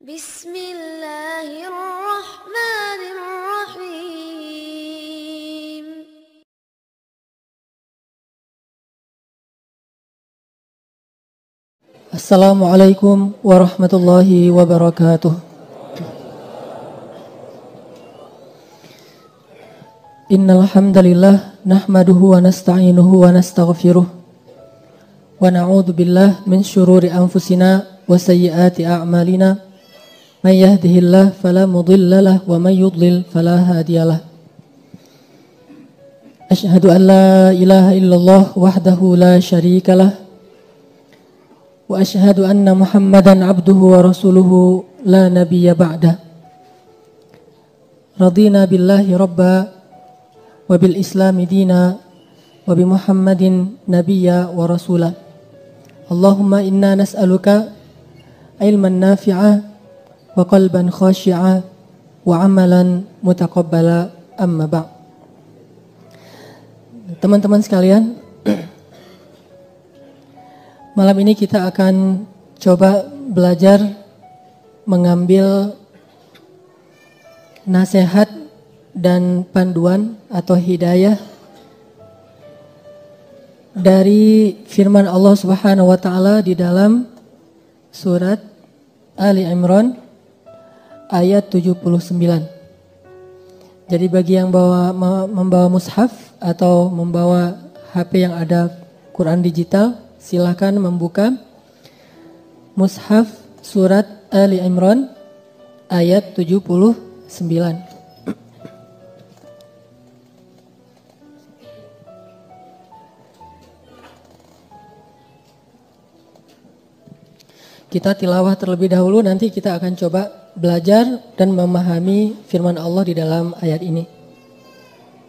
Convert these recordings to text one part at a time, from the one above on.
Bismillahirrahmanirrahim. Assalamualaikum warahmatullahi wabarakatuh. Innal hamdalillah nahmaduhu wa nasta'inuhu wa nastaghfiruh wa na'udzu billahi min syururi anfusina wa sayyiati a'malina. May yahdihillahu fala mudilla lahu wa may yudlil fala hadiyalah. Asyhadu an la ilaha illallah wahdahu la syarikalah wa asyhadu anna Muhammadan abduhu wa rasuluhu la nabiyya ba'dah. Radina billahi rabba wa bil islami dina wa bi Muhammadin nabiyya wa rasula. Allahumma inna nas'aluka ilman nafi'a wa qalban khashi'a wa amalan mutaqabbala, amma ba'. Teman-teman sekalian, malam ini kita akan coba belajar mengambil nasihat dan panduan atau hidayah dari firman Allah Subhanahu wa taala di dalam surat Ali Imran ayat 79. Jadi bagi yang membawa mushaf atau membawa HP yang ada Quran digital, silakan membuka mushaf surat Ali Imran ayat 79. Kita tilawah terlebih dahulu, nanti kita akan coba belajar dan memahami firman Allah di dalam ayat ini.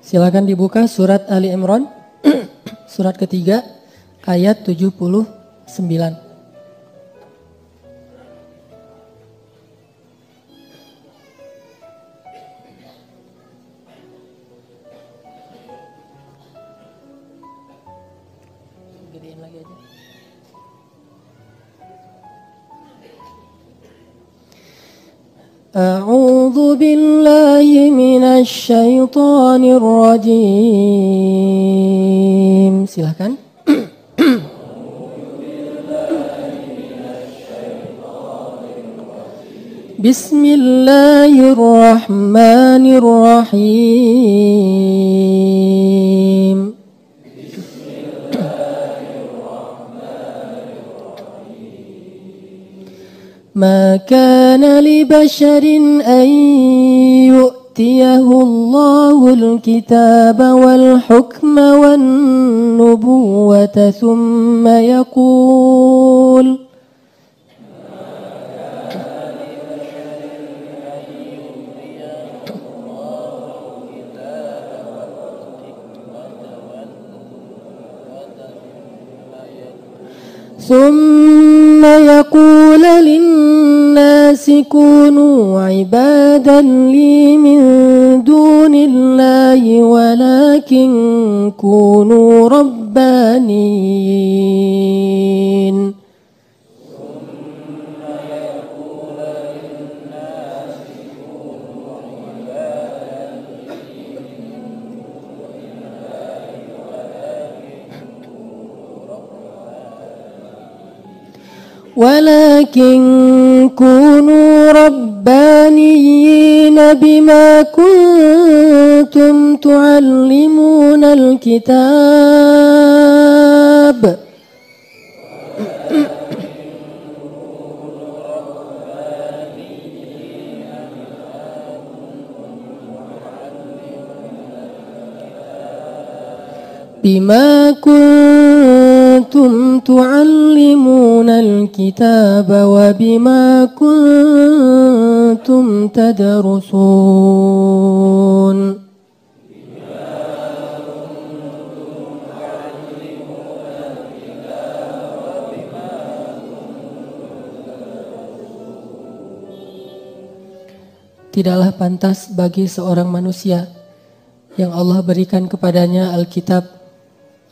Silakan dibuka surat Ali Imran surat ketiga ayat 79. Gedein lagi aja. A'udzu billahi minasy syaithanir rajim. Silakan. Bismillahirrahmanirrahim. Ma kana li basharin an yu'tiyahu Allahul kitaba wal hukma wan nubuwwata thumma yaqul ثم يقول للناس كونوا عبادا لي من دون الله ولكن كونوا ربانيين ولكن كونوا ربانيين بما كنتم تعلمون الكتاب بما كنتم تعلمون الكتاب وبما كنتم تدرسون Tidaklah pantas bagi seorang manusia yang Allah berikan kepadanya Alkitab,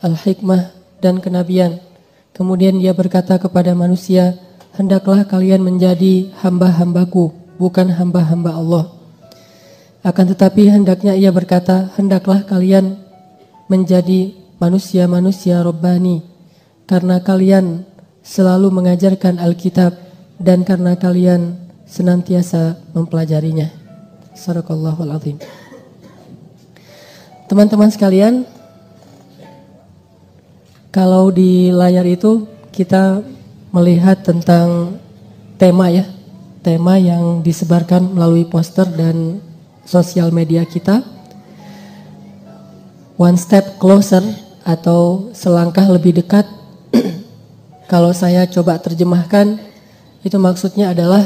Al-Hikmah, dan kenabian. Kemudian dia berkata kepada manusia, hendaklah kalian menjadi hamba-hambaku, bukan hamba-hamba Allah. Akan tetapi hendaknya ia berkata, hendaklah kalian menjadi manusia-manusia Rabbani, karena kalian selalu mengajarkan Alkitab dan karena kalian senantiasa mempelajarinya. Sadaqallahul azim. Teman-teman sekalian, kalau di layar itu kita melihat tentang tema ya, tema yang disebarkan melalui poster dan sosial media kita. One step closer atau selangkah lebih dekat. Kalau saya coba terjemahkan, itu maksudnya adalah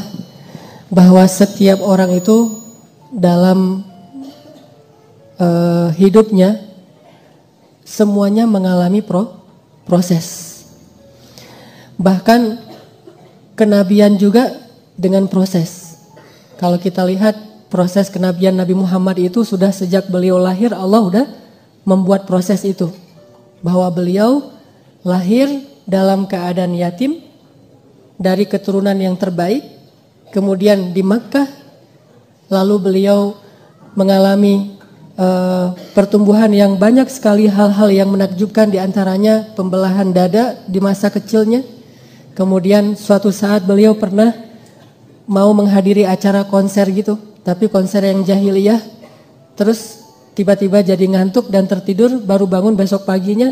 bahwa setiap orang itu dalam hidupnya semuanya mengalami proses. Bahkan kenabian juga dengan proses. Kalau kita lihat proses kenabian Nabi Muhammad itu sudah sejak beliau lahir, Allah udah membuat proses itu. Bahwa beliau lahir dalam keadaan yatim dari keturunan yang terbaik, kemudian di Makkah, lalu beliau mengalami pertumbuhan yang banyak sekali hal-hal yang menakjubkan, diantaranya pembelahan dada di masa kecilnya. Kemudian suatu saat beliau pernah mau menghadiri acara konser gitu, tapi konser yang jahiliyah. Terus tiba-tiba jadi ngantuk dan tertidur, baru bangun besok paginya.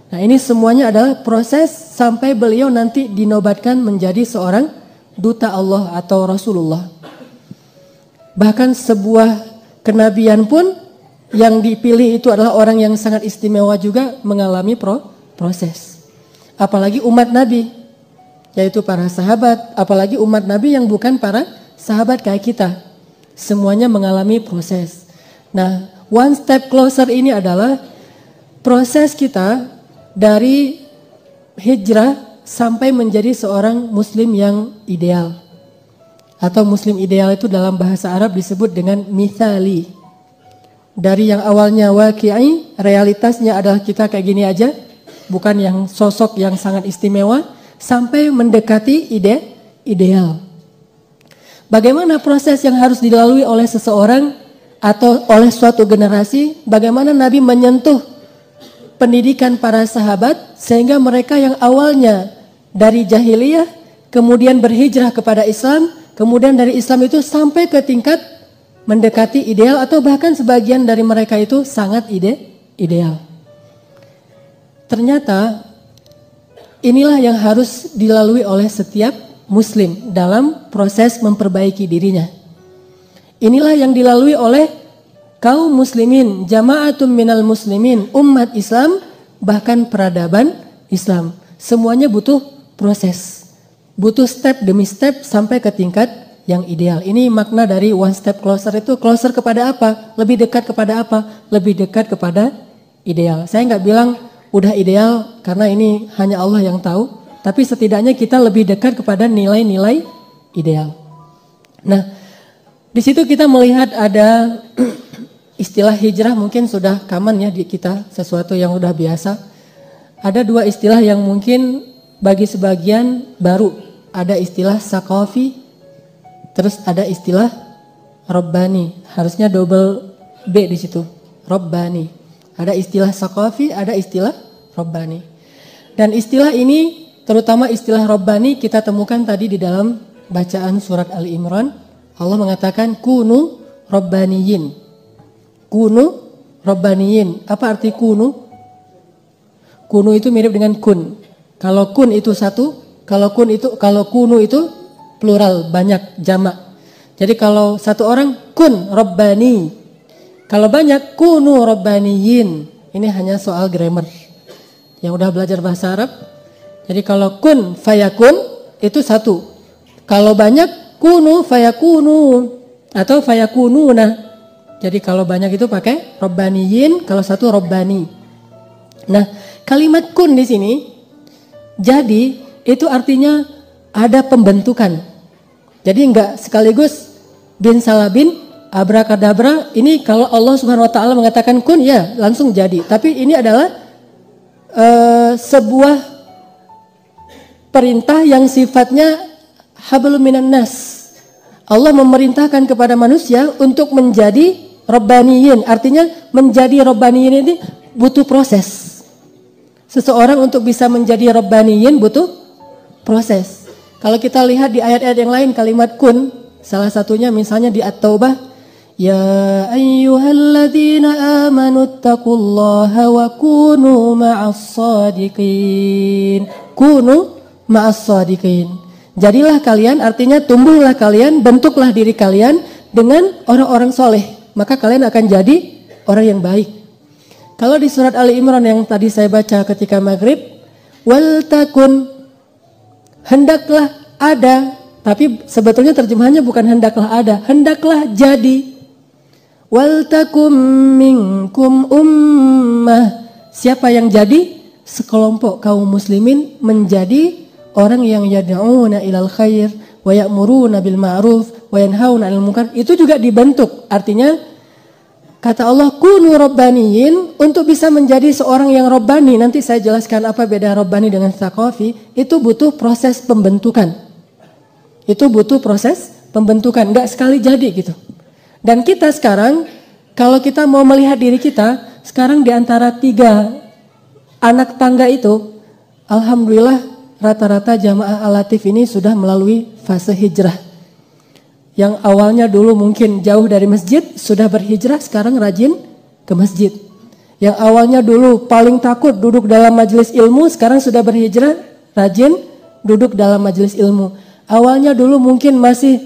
Nah, ini semuanya adalah proses sampai beliau nanti dinobatkan menjadi seorang duta Allah atau Rasulullah. Bahkan sebuah kenabian pun yang dipilih itu adalah orang yang sangat istimewa juga mengalami proses. Apalagi umat Nabi, yaitu para sahabat, apalagi umat Nabi yang bukan para sahabat kayak kita. Semuanya mengalami proses. Nah, one step closer ini adalah proses kita dari hijrah sampai menjadi seorang muslim yang ideal. Atau muslim ideal itu dalam bahasa Arab disebut dengan mithali. Dari yang awalnya waqi'i, realitasnya adalah kita kayak gini aja, bukan yang sosok yang sangat istimewa, sampai mendekati ideal. Bagaimana proses yang harus dilalui oleh seseorang atau oleh suatu generasi? Bagaimana Nabi menyentuh pendidikan para sahabat sehingga mereka yang awalnya dari jahiliyah kemudian berhijrah kepada Islam, kemudian dari Islam itu sampai ke tingkat mendekati ideal, atau bahkan sebagian dari mereka itu sangat ideal. Ternyata inilah yang harus dilalui oleh setiap muslim dalam proses memperbaiki dirinya. Inilah yang dilalui oleh kaum muslimin, jama'atun minal muslimin, umat Islam, bahkan peradaban Islam. Semuanya butuh proses, butuh step demi step sampai ke tingkat yang ideal. Ini makna dari one step closer itu. Closer kepada apa? Lebih dekat kepada apa? Lebih dekat kepada ideal. Saya nggak bilang udah ideal karena ini hanya Allah yang tahu, tapi setidaknya kita lebih dekat kepada nilai-nilai ideal. Nah, di situ kita melihat ada istilah hijrah, mungkin sudah common ya di kita, sesuatu yang udah biasa. Ada dua istilah yang mungkin bagi sebagian baru. Ada istilah saqafi, terus ada istilah Rabbani. Harusnya double B di situ. Rabbani. Ada istilah saqafi, ada istilah Rabbani. Dan istilah ini, terutama istilah Rabbani, kita temukan tadi di dalam bacaan surat Ali Imran. Allah mengatakan kunu Rabbaniyin. Kunu Rabbaniyin. Apa arti kunu? Kunu itu mirip dengan kun. Kalau kun itu satu, kalau kunu itu plural, banyak, jamak. Jadi kalau satu orang kun Rabbani, kalau banyak kunu Rabbaniyin. Ini hanya soal grammar. Yang udah belajar bahasa Arab. Jadi kalau kun fayakun itu satu. Kalau banyak kunu fayakunu atau fayakununa. Jadi kalau banyak itu pakai Rabbaniyin, kalau satu Rabbani. Nah, kalimat kun di sini jadi itu artinya ada pembentukan. Jadi enggak sekaligus bin salabin abrakadabra. Ini kalau Allah Subhanahu wa taala mengatakan kun, ya langsung jadi. Tapi ini adalah sebuah perintah yang sifatnya hablum minan nas. Allah memerintahkan kepada manusia untuk menjadi rabbaniyin. Artinya menjadi rabbaniyin ini butuh proses. Seseorang untuk bisa menjadi rabbaniyin butuh proses. Kalau kita lihat di ayat-ayat yang lain kalimat kun, salah satunya misalnya di At-Taubah, ya ayyuhalladzina amanu taqullaha wa kunu ma'as sadiqin. Kunu ma'as sadiqin. Jadilah kalian, artinya tumbuhlah kalian, bentuklah diri kalian dengan orang-orang soleh. Maka kalian akan jadi orang yang baik. Kalau di surat Ali Imran yang tadi saya baca ketika maghrib, wal takun, hendaklah ada, tapi sebetulnya terjemahannya bukan hendaklah ada, hendaklah jadi. Wal takum minkum ummah, siapa yang jadi? Sekelompok kaum muslimin menjadi orang yang yad'una ilal khair wa ya'muruna bil ma'ruf wa yanhauna 'anil munkar. Itu juga dibentuk. Artinya kata Allah kunu rabbaniyin, untuk bisa menjadi seorang yang rabbani, nanti saya jelaskan apa beda rabbani dengan tsaqafi, itu butuh proses pembentukan. Itu butuh proses pembentukan, enggak sekali jadi gitu. Dan kita sekarang kalau kita mau melihat diri kita sekarang di antara 3 anak tangga itu, alhamdulillah rata-rata jamaah Al-Latif ini sudah melalui fase hijrah. Yang awalnya dulu mungkin jauh dari masjid, sudah berhijrah, sekarang rajin ke masjid. Yang awalnya dulu paling takut duduk dalam majelis ilmu, sekarang sudah berhijrah, rajin duduk dalam majelis ilmu. Awalnya dulu mungkin masih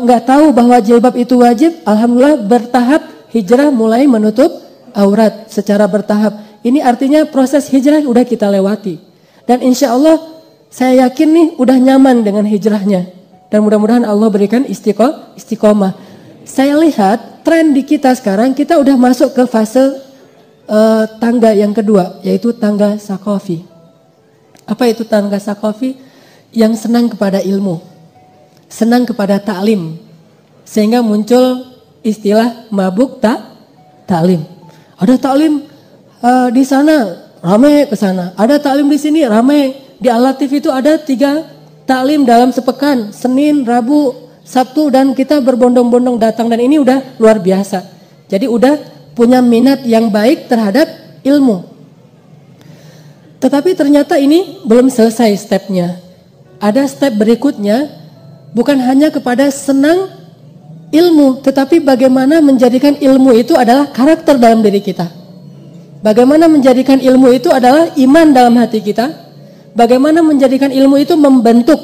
nggak tahu bahwa jilbab itu wajib, alhamdulillah bertahap hijrah mulai menutup aurat secara bertahap. Ini artinya proses hijrah udah kita lewati. Dan insya Allah saya yakin nih udah nyaman dengan hijrahnya. Dan mudah-mudahan Allah berikan istiqomah. Saya lihat tren di kita sekarang, kita udah masuk ke fase tangga yang kedua, yaitu tangga tsaqafi. Apa itu tangga tsaqafi? Yang senang kepada ilmu, senang kepada ta'lim. Sehingga muncul istilah mabuk ta'lim. Ada ta'lim di sana, ramai ke sana. Ada ta'lim di sini, ramai. Di Al-Latif itu ada 3 ta'lim dalam sepekan, Senin, Rabu, Sabtu, dan kita berbondong-bondong datang, dan ini udah luar biasa. Jadi udah punya minat yang baik terhadap ilmu. Tetapi ternyata ini belum selesai stepnya. Ada step berikutnya, bukan hanya kepada senang ilmu, tetapi bagaimana menjadikan ilmu itu adalah karakter dalam diri kita. Bagaimana menjadikan ilmu itu adalah iman dalam hati kita. Bagaimana menjadikan ilmu itu membentuk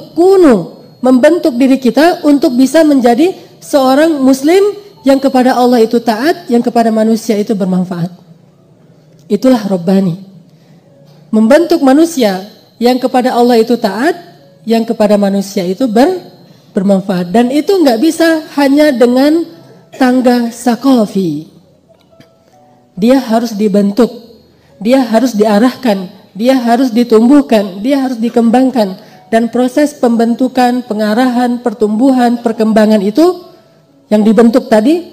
membentuk diri kita untuk bisa menjadi seorang muslim yang kepada Allah itu taat, yang kepada manusia itu bermanfaat. Itulah Rabbani. Membentuk manusia yang kepada Allah itu taat, yang kepada manusia itu bermanfaat. Dan itu nggak bisa hanya dengan tangga tsaqafi. Dia harus dibentuk, dia harus diarahkan, dia harus ditumbuhkan, dia harus dikembangkan. Dan proses pembentukan, pengarahan, pertumbuhan, perkembangan itu yang dibentuk tadi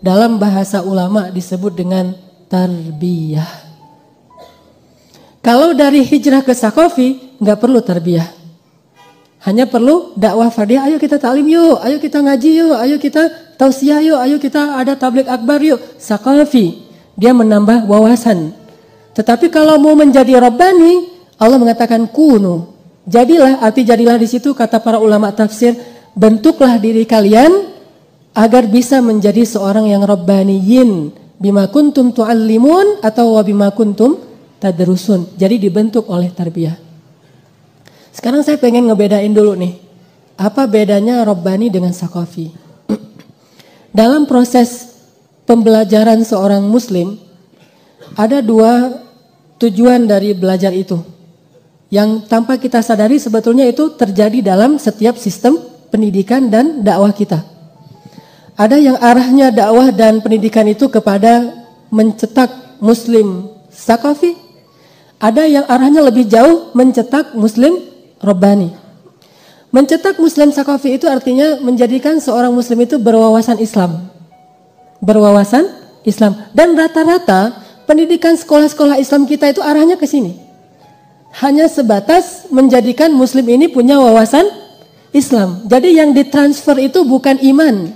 dalam bahasa ulama disebut dengan tarbiyah. Kalau dari hijrah ke tsaqafi nggak perlu tarbiyah. Hanya perlu dakwah fardiyah, ayo kita ta'lim yuk, ayo kita ngaji yuk, ayo kita tausiah yuk, ayo kita ada tabligh akbar yuk. Tsaqafi, dia menambah wawasan. Tetapi kalau mau menjadi rabbani, Allah mengatakan kunu. Jadilah, arti jadilah di situ kata para ulama tafsir, bentuklah diri kalian agar bisa menjadi seorang yang rabbaniyin, bima kuntum tu'allimun atau wa bima kuntum tadrusun. Jadi dibentuk oleh tarbiyah. Sekarang saya pengen ngebedain dulu nih, apa bedanya rabbani dengan tsaqafi. Dalam proses pembelajaran seorang muslim, ada 2 tujuan dari belajar itu. Yang tanpa kita sadari sebetulnya itu terjadi dalam setiap sistem pendidikan dan dakwah kita. Ada yang arahnya dakwah dan pendidikan itu kepada mencetak muslim tsaqafi. Ada yang arahnya lebih jauh mencetak muslim rabbani. Mencetak muslim tsaqafi itu artinya menjadikan seorang muslim itu berwawasan Islam. Berwawasan Islam. Dan rata-rata pendidikan sekolah-sekolah Islam kita itu arahnya ke sini. Hanya sebatas menjadikan muslim ini punya wawasan Islam. Jadi yang ditransfer itu bukan iman,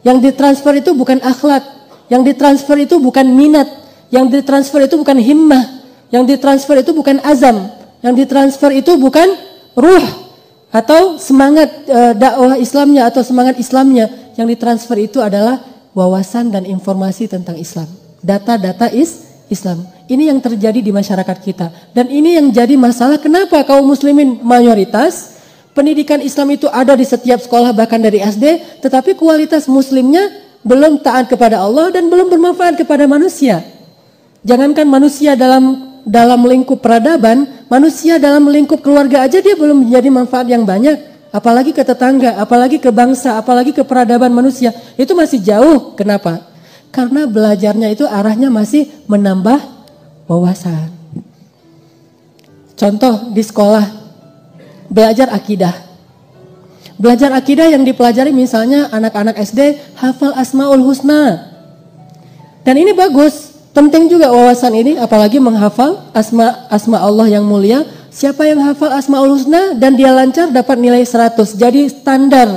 yang ditransfer itu bukan akhlak, yang ditransfer itu bukan minat, yang ditransfer itu bukan himmah, yang ditransfer itu bukan azam, yang ditransfer itu bukan ruh atau semangat dakwah Islamnya atau semangat Islamnya. Yang ditransfer itu adalah wawasan dan informasi tentang Islam, data-data Islam. Ini yang terjadi di masyarakat kita, dan ini yang jadi masalah. Kenapa kaum muslimin mayoritas pendidikan Islam itu ada di setiap sekolah, bahkan dari SD, tetapi kualitas muslimnya belum taat kepada Allah dan belum bermanfaat kepada manusia. Jangankan manusia dalam lingkup peradaban, manusia dalam lingkup keluarga aja dia belum menjadi manfaat yang banyak, apalagi ke tetangga, apalagi ke bangsa, apalagi ke peradaban manusia. Itu masih jauh. Kenapa? Karena belajarnya itu arahnya masih menambah wawasan. Contoh di sekolah, belajar akidah. Belajar akidah yang dipelajari misalnya anak-anak SD hafal Asmaul Husna. Dan ini bagus, penting juga wawasan ini, apalagi menghafal asma Allah yang mulia. Siapa yang hafal Asmaul Husna dan dia lancar dapat nilai 100. Jadi standar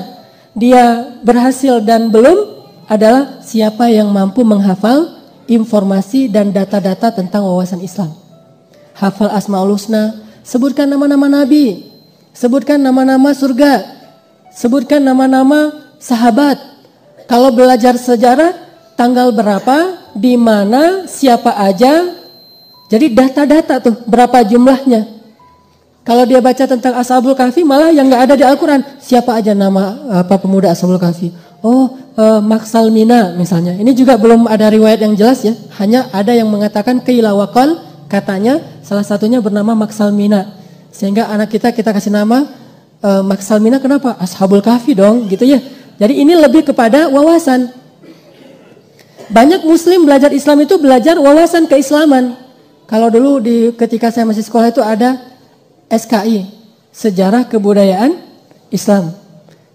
dia berhasil dan belum adalah siapa yang mampu menghafal informasi dan data-data tentang wawasan Islam. Hafal Asmaul Husna, sebutkan nama-nama nabi, sebutkan nama-nama surga, sebutkan nama-nama sahabat. Kalau belajar sejarah, tanggal berapa, di mana, siapa aja. Jadi data-data tuh, berapa jumlahnya. Kalau dia baca tentang Ashabul Kahfi, malah yang nggak ada di Al-Quran. Siapa aja nama pemuda Ashabul Kahfi? Oh, Maksalmina misalnya. Ini juga belum ada riwayat yang jelas ya. Hanya ada yang mengatakan qila wa qal, katanya salah satunya bernama Maksalmina. Sehingga anak kita kasih nama Maksalmina, kenapa? Ashabul Kahfi dong, gitu ya. Jadi ini lebih kepada wawasan. Banyak muslim belajar Islam itu belajar wawasan keislaman. Kalau dulu ketika saya masih sekolah itu ada SKI, Sejarah Kebudayaan Islam.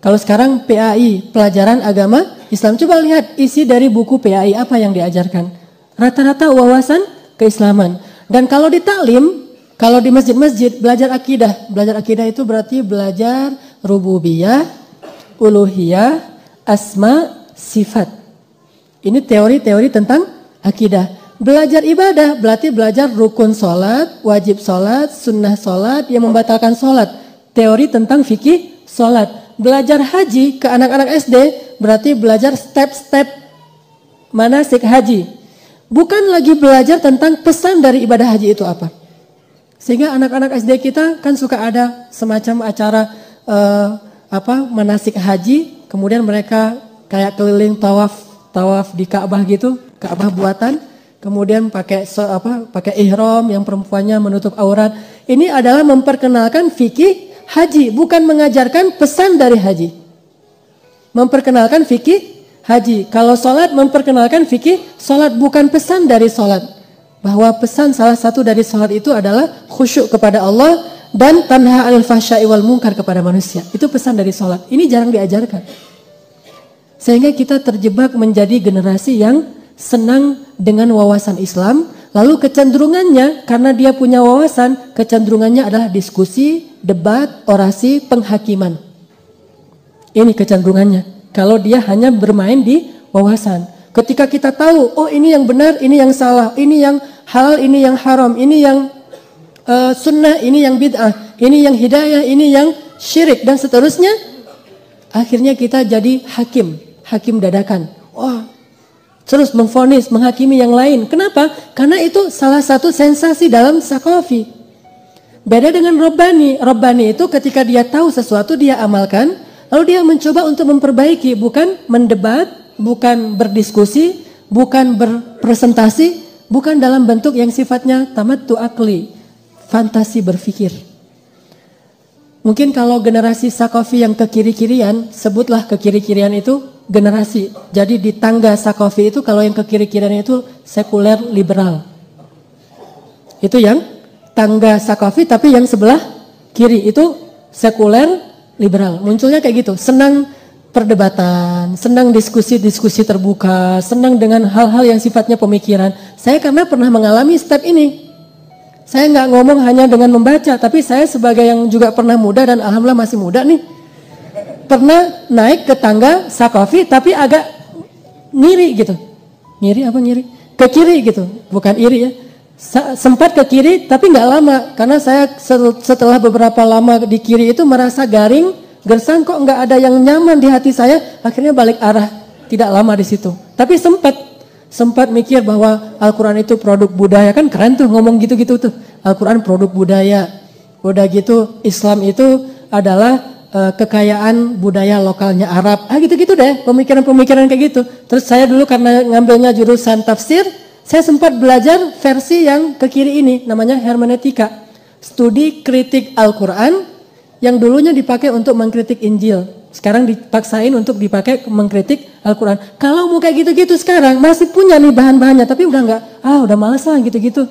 Kalau sekarang PAI, Pelajaran Agama Islam. Coba lihat isi dari buku PAI, apa yang diajarkan. Rata-rata wawasan keislaman. Dan kalau di taklim, kalau di masjid-masjid belajar akidah. Belajar akidah itu berarti belajar rububiyah, uluhiyah, asma, sifat. Ini teori-teori tentang akidah. Belajar ibadah berarti belajar rukun sholat, wajib sholat, sunnah sholat, yang membatalkan sholat. Teori tentang fikih sholat. Belajar haji ke anak-anak SD berarti belajar step-step manasik haji. Bukan lagi belajar tentang pesan dari ibadah haji itu apa. Sehingga anak-anak SD kita kan suka ada semacam acara manasik haji, kemudian mereka kayak keliling tawaf di Ka'bah gitu, Ka'bah buatan, kemudian pakai ihram yang perempuannya menutup aurat. Ini adalah memperkenalkan fikih haji, bukan mengajarkan pesan dari haji. Memperkenalkan fikih haji. Kalau sholat memperkenalkan fikih sholat, bukan pesan dari sholat. Bahwa pesan salah satu dari sholat itu adalah khusyuk kepada Allah dan tanha 'anil fahsya'i wal munkar kepada manusia. Itu pesan dari sholat. Ini jarang diajarkan. Sehingga kita terjebak menjadi generasi yang senang dengan wawasan Islam. Lalu kecenderungannya, karena dia punya wawasan, kecenderungannya adalah diskusi, debat, orasi, penghakiman. Ini kecenderungannya. Kalau dia hanya bermain di wawasan. Ketika kita tahu, oh ini yang benar, ini yang salah, ini yang halal, ini yang haram, ini yang sunnah, ini yang bid'ah, ini yang hidayah, ini yang syirik, dan seterusnya. Akhirnya kita jadi hakim dadakan. Wah, terus memvonis, menghakimi yang lain. Kenapa? Karena itu salah satu sensasi dalam sakafi. Beda dengan Rabbani. Rabbani itu ketika dia tahu sesuatu, dia amalkan, lalu dia mencoba untuk memperbaiki, bukan mendebat, bukan berdiskusi, bukan berpresentasi, bukan dalam bentuk yang sifatnya tamattu akli, fantasi berpikir. Mungkin kalau generasi sakafi yang ke kiri-kirian, sebutlah ke kiri-kirian itu generasi. Jadi di tangga sakafi itu kalau yang ke kiri-kirian itu sekuler liberal. Itu yang tangga sakafi, tapi yang sebelah kiri itu sekuler liberal. Munculnya kayak gitu, senang perdebatan, senang diskusi-diskusi terbuka, senang dengan hal-hal yang sifatnya pemikiran. Saya karena pernah mengalami step ini. Saya nggak ngomong hanya dengan membaca, tapi saya sebagai yang juga pernah muda dan alhamdulillah masih muda nih. pernah naik ke tangga Saqafi tapi agak ngiri gitu. Ngiri? Ke kiri gitu, bukan iri ya. Sempat ke kiri tapi nggak lama karena saya setelah beberapa lama di kiri itu merasa garing, gersang, kok nggak ada yang nyaman di hati saya, akhirnya balik arah. Tidak lama di situ. Tapi sempat mikir bahwa Al-Quran itu produk budaya, kan keren tuh ngomong gitu-gitu tuh. Al-Quran produk budaya. Udah gitu Islam itu adalah kekayaan budaya lokalnya Arab. Gitu-gitu deh, pemikiran-pemikiran kayak gitu. Terus saya dulu karena ngambilnya jurusan tafsir, saya sempat belajar versi yang ke kiri ini, namanya hermeneutika. Studi kritik Al-Quran yang dulunya dipakai untuk mengkritik Injil. Sekarang dipaksain untuk dipakai mengkritik Al-Quran. Kalau mau kayak gitu-gitu sekarang, masih punya nih bahan-bahannya, tapi udah enggak, udah males lah gitu-gitu.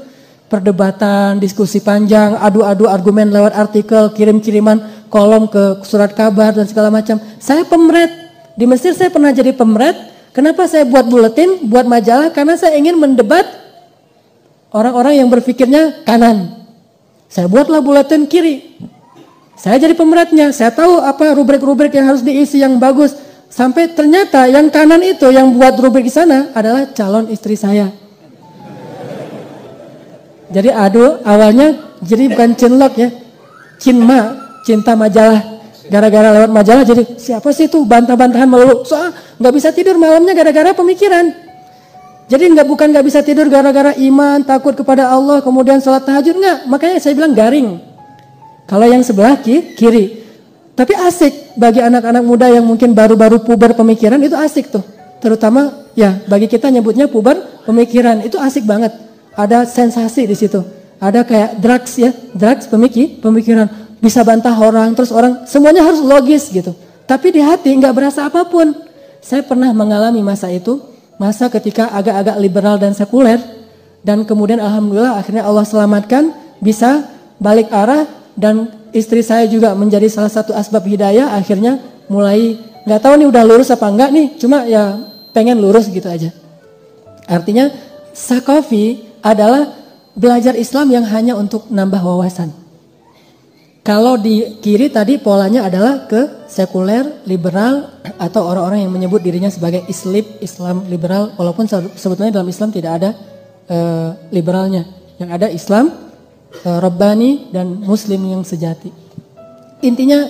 Perdebatan, diskusi panjang, adu-adu argumen lewat artikel, kirim-kiriman kolom ke surat kabar dan segala macam. Saya pemret, di Mesir saya pernah jadi pemret. Kenapa saya buat buletin, buat majalah? Karena saya ingin mendebat orang-orang yang berpikirnya kanan. Saya buatlah buletin kiri. Saya jadi pemeratnya, saya tahu apa rubrik-rubrik yang harus diisi yang bagus. Sampai ternyata yang kanan itu yang buat rubrik di sana adalah calon istri saya. Jadi awalnya jadi bukan cinlok ya, cinma, cinta majalah. Gara-gara lewat majalah jadi siapa sih itu bantah-bantahan melulu. Soal nggak bisa tidur malamnya gara-gara pemikiran. Jadi bukan nggak bisa tidur gara-gara iman, takut kepada Allah, kemudian sholat tahajud, nggak. Makanya saya bilang garing. Kalau yang sebelah kiri. Tapi asik bagi anak-anak muda yang mungkin baru-baru puber pemikiran, itu asik tuh. Terutama ya bagi kita nyebutnya puber pemikiran, itu asik banget. Ada sensasi di situ. Ada kayak drugs ya, drugs pemikiran. Bisa bantah orang, terus orang semuanya harus logis gitu. Tapi di hati nggak berasa apapun. Saya pernah mengalami masa itu, masa ketika agak-agak liberal dan sekuler. Dan kemudian alhamdulillah akhirnya Allah selamatkan, bisa balik arah. Dan istri saya juga menjadi salah satu asbab hidayah, akhirnya mulai nggak tahu nih udah lurus apa enggak nih, cuma ya pengen lurus gitu aja. Artinya Saqafi adalah belajar Islam yang hanya untuk nambah wawasan. Kalau di kiri tadi polanya adalah ke sekuler, liberal, atau orang-orang yang menyebut dirinya sebagai Islam liberal, walaupun sebetulnya dalam Islam tidak ada liberalnya. Yang ada Islam Rabbani dan Muslim yang sejati. Intinya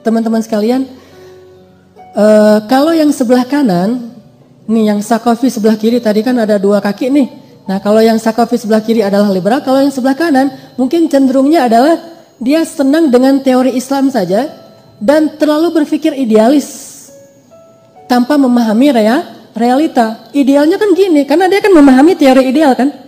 teman-teman sekalian, kalau yang sebelah kanan, nih yang Saqafi sebelah kiri tadi kan ada dua kaki nih. Nah kalau yang Saqafi sebelah kiri adalah liberal, kalau yang sebelah kanan mungkin cenderungnya adalah dia senang dengan teori Islam saja dan terlalu berpikir idealis tanpa memahami realita. Idealnya kan gini, karena dia kan memahami teori ideal kan.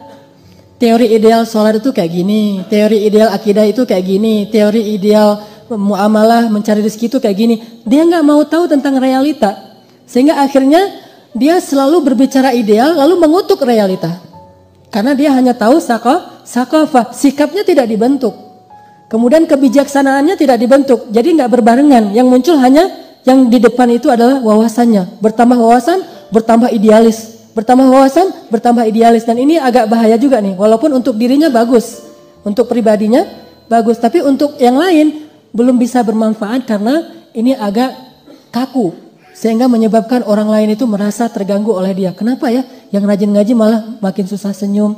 Teori ideal sholat itu kayak gini, teori ideal akidah itu kayak gini, teori ideal muamalah mencari rezeki itu kayak gini. Dia nggak mau tahu tentang realita, sehingga akhirnya dia selalu berbicara ideal lalu mengutuk realita. Karena dia hanya tahu saqafah, sikapnya tidak dibentuk, kemudian kebijaksanaannya tidak dibentuk, jadi nggak berbarengan. Yang muncul hanya yang di depan itu adalah wawasannya, bertambah wawasan, bertambah idealis. Bertambah wawasan, bertambah idealis. Dan ini agak bahaya juga nih. Walaupun untuk dirinya bagus, untuk pribadinya bagus, tapi untuk yang lain belum bisa bermanfaat karena ini agak kaku. Sehingga menyebabkan orang lain itu merasa terganggu oleh dia. Kenapa ya? Yang rajin ngaji malah makin susah senyum.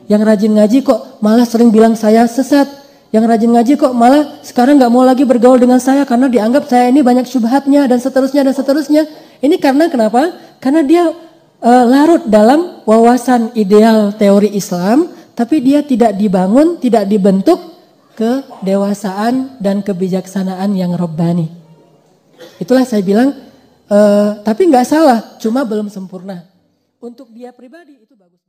Yang rajin ngaji kok malah sering bilang saya sesat. Yang rajin ngaji kok malah sekarang gak mau lagi bergaul dengan saya karena dianggap saya ini banyak syubhatnya dan seterusnya dan seterusnya. Ini karena kenapa? Karena dia larut dalam wawasan ideal teori Islam, tapi dia tidak dibangun, tidak dibentuk kedewasaan dan kebijaksanaan yang Rabbani. Itulah saya bilang, tapi nggak salah, cuma belum sempurna. Untuk dia pribadi itu bagus.